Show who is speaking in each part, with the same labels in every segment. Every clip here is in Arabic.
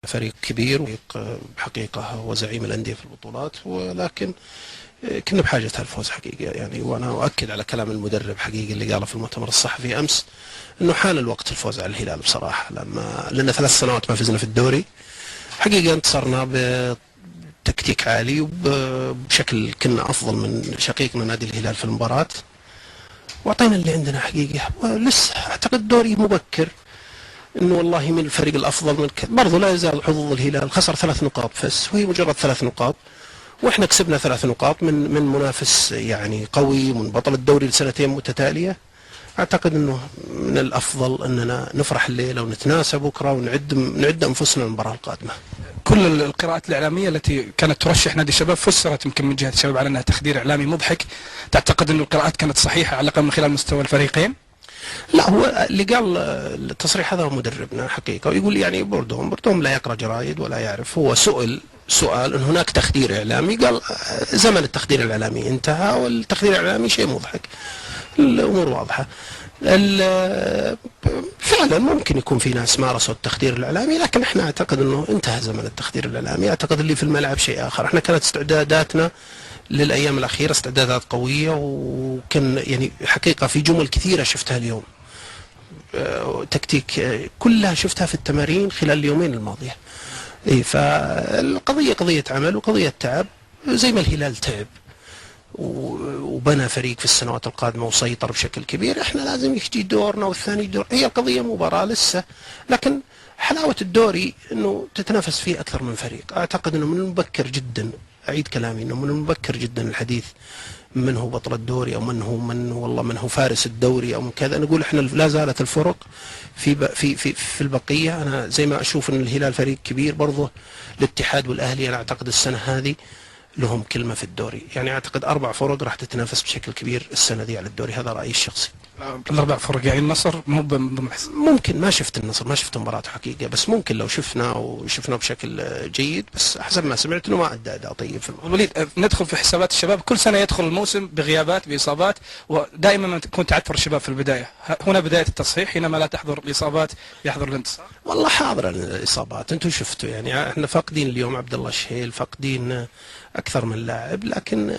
Speaker 1: فريق كبير وفريق بحقيقة هو زعيم الأندية في البطولات، ولكن كنا بحاجة الفوز حقيقة يعني. وأنا أؤكد على كلام المدرب حقيقي اللي قاله في المؤتمر الصحفي أمس، أنه حان الوقت الفوز على الهلال بصراحة، لأن 3 سنوات ما فزنا في الدوري حقيقة، انتصرنا بتكتيك عالي وبشكل كنا أفضل من شقيقنا نادي الهلال في المباراة، وأعطينا اللي عندنا حقيقة. ولسه أعتقد الدوري مبكر، انه والله من الفريق الافضل من برضه لا يزال حظوظ الهلال، خسر 3 نقاط بس وهي مجرد 3 نقاط، واحنا كسبنا 3 نقاط من منافس يعني قوي، من بطل الدوري لسنتين متتاليه. اعتقد انه من الافضل اننا نفرح الليله ونتناسى بكره ونعد انفسنا للمباراه القادمه.
Speaker 2: كل القراءات الإعلامية التي كانت ترشح نادي الشباب فسرت يمكن من جهة الشباب على أنها تخدير إعلامي مضحك. تعتقد أن القراءات كانت صحيحة على الأقل من خلال مستوى الفريقين؟
Speaker 1: لا، هو اللي قال التصريح هذا هو مدربنا حقيقة، ويقول يعني بردهم لا يقرأ جرايد ولا يعرف. هو سؤال أن هناك تخدير إعلامي، قال زمن التخدير الإعلامي انتهى، والتخدير الإعلامي شيء مضحك، الأمور واضحة. فعلا ممكن يكون في ناس مارسوا التخدير الإعلامي، لكن احنا اعتقد أنه انتهى زمن التخدير الإعلامي. اعتقد اللي في الملعب شيء آخر. احنا كانت استعداداتنا للأيام الأخيرة استعدادات قوية، وكان يعني حقيقة في جمل كثيرة شفتها اليوم، تكتيك كلها شفتها في التمارين خلال اليومين الماضية. فالقضية قضية عمل وقضية تعب، زي ما الهلال تعب وبنى فريق في السنوات القادمة وسيطر بشكل كبير، احنا لازم يجي دورنا والثاني دور. هي القضية مباراة لسه، لكن حلاوة الدوري انه تتنافس فيه اكثر من فريق. اعتقد انه من المبكر جدا، اعيد كلامي، انه من المبكر جدا الحديث من هو بطل الدوري او من هو فارس الدوري او من كذا. نقول احنا لا زالت الفرق في البقيه. انا زي ما اشوف ان الهلال فريق كبير برضه، الاتحاد والاهلي انا اعتقد السنه هذه لهم كلمه في الدوري، يعني اعتقد 4 فرق راح تتنافس بشكل كبير السنه دي على الدوري، هذا رايي الشخصي.
Speaker 2: ال4 فرق يعني النصر مو ضمن
Speaker 1: ممكن، ما شفت النصر، ما شفت مباراته حقيقه، بس ممكن لو شفناه بشكل جيد، بس حسب ما سمعت انه ما ادى اداء طيب في المباراة.
Speaker 2: وليد، ندخل في حسابات الشباب. كل سنه يدخل الموسم بغيابات باصابات، ودائما ما تكون تعثر الشباب في البدايه. هنا بدايه التصحيح، حينما لا تحضر الاصابات يحضر الانتصار.
Speaker 1: والله حاضر الاصابات، انتم شفتوا يعني احنا فاقدين اليوم عبد الله الشهيل، فاقدين اكثر من لاعب، لكن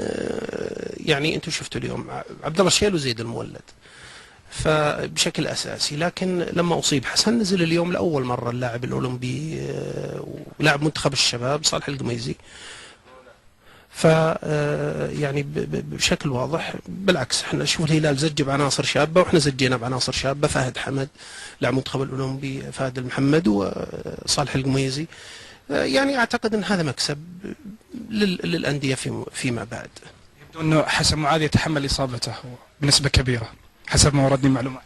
Speaker 1: يعني انتم شفتوا اليوم عبد الله الشهيل وزيد المولد فبشكل اساسي، لكن لما اصيب حسن نزل اليوم لاول مره اللاعب الاولمبي ولاعب منتخب الشباب صالح القميزي. ف يعني بشكل واضح بالعكس، احنا نشوف الهلال زج بعناصر شابه، واحنا زجينا بعناصر شابه. فهد حمد لاعب منتخب الاولمبي، فهد المحمد وصالح القميزي. يعني اعتقد ان هذا مكسب للانديه فيما بعد.
Speaker 2: يبدو انه حسن معاذ يتحمل اصابته بنسبه كبيره حسب ما وردني معلومات.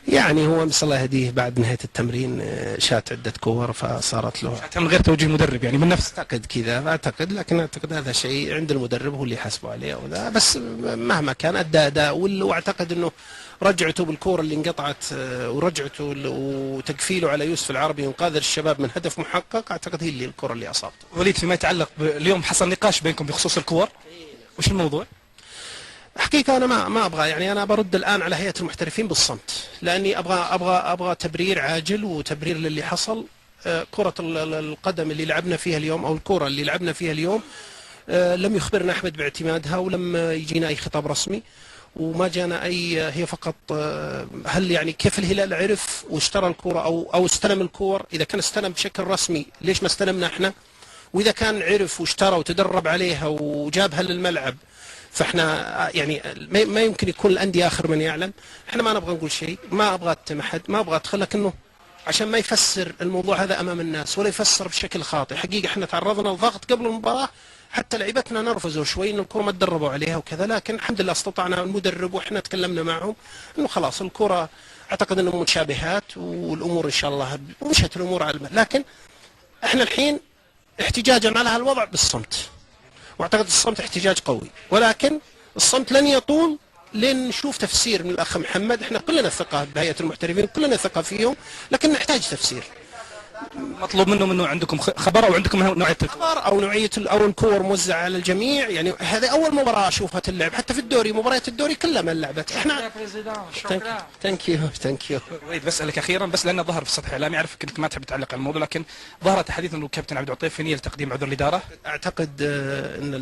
Speaker 1: يعني هو نسأل الله يهديه، بعد نهاية التمرين شات عدة كور فصارت له
Speaker 2: من غير توجيه مدرب، يعني من نفسه.
Speaker 1: أعتقد كذا، لكن أعتقد هذا شيء عند المدرب هو اللي يحاسبه عليه أو ذا. بس مهما كان أدى أداء، وأعتقد أنه رجعته بالكورة اللي انقطعت ورجعته وتكفيله على يوسف العربي وإنقاذ الشباب من هدف محقق، أعتقد هي اللي الكورة اللي أصابته.
Speaker 2: وليد، فيما يتعلق اليوم حصل نقاش بينكم بخصوص الكور، وش الموضوع؟
Speaker 1: حقيقة أنا ما أبغى، يعني أنا برد الآن على هيئة المحترفين بالصمت، لأني أبغى تبرير عاجل وتبرير للي حصل. كرة القدم اللي لعبنا فيها اليوم، أو الكرة اللي لعبنا فيها اليوم، لم يخبرنا أحمد باعتمادها، ولم يجينا أي خطاب رسمي، وما جانا أي. هي فقط هل يعني كيف الهلال عرف واشترى الكرة أو استلم الكور؟ إذا كان استلم بشكل رسمي ليش ما استلمنا إحنا؟ وإذا كان عرف واشترى وتدرب عليها وجابها للملعب، فاحنا يعني ما يمكن يكون الانديه اخر من يعلم. احنا ما نبغى نقول شيء، ما ابغى اتهم احد، ما ابغى ادخل، لكنه عشان ما يفسر الموضوع هذا امام الناس ولا يفسر بشكل خاطئ. حقيقه احنا تعرضنا لضغط قبل المباراه، حتى لعيبتنا نرفزوا شوي ان الكره ما تدربوا عليها وكذا، لكن الحمد لله استطعنا المدرب واحنا تكلمنا معهم انه خلاص الكره اعتقد انه متشابهات والامور ان شاء الله مشت الامور على لكن احنا الحين احتجاجا على هالوضع بالصمت، واعتقد الصمت احتجاج قوي، ولكن الصمت لن يطول لين نشوف تفسير من الاخ محمد. احنا كلنا ثقه بهيئه المحترفين، كلنا ثقه فيهم، لكن نحتاج تفسير.
Speaker 2: مطلوب منه عندكم خبر او عندكم نوعيه
Speaker 1: خبر او نوعيه او الكور موزعه على الجميع، يعني هذه اول مباراه اشوفها تلعب، حتى في الدوري مباريات الدوري كلها ما لعبت. احنا ثانك يو.
Speaker 2: اريد بسالك اخيرا بس لانه ظهر في السطح الاعلامي، اعرف انك ما تحب تعلق على الموضوع، لكن ظهرت حديث انه الكابتن عبد العطيف في نيه لتقديم عذر الاداره.
Speaker 1: اعتقد ان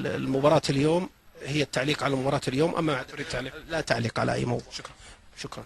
Speaker 1: المباراه اليوم هي التعليق على مباراه اليوم، اما
Speaker 2: تريد تعليق؟
Speaker 1: لا تعليق على اي موضوع.
Speaker 2: شكرا.
Speaker 1: شكرا.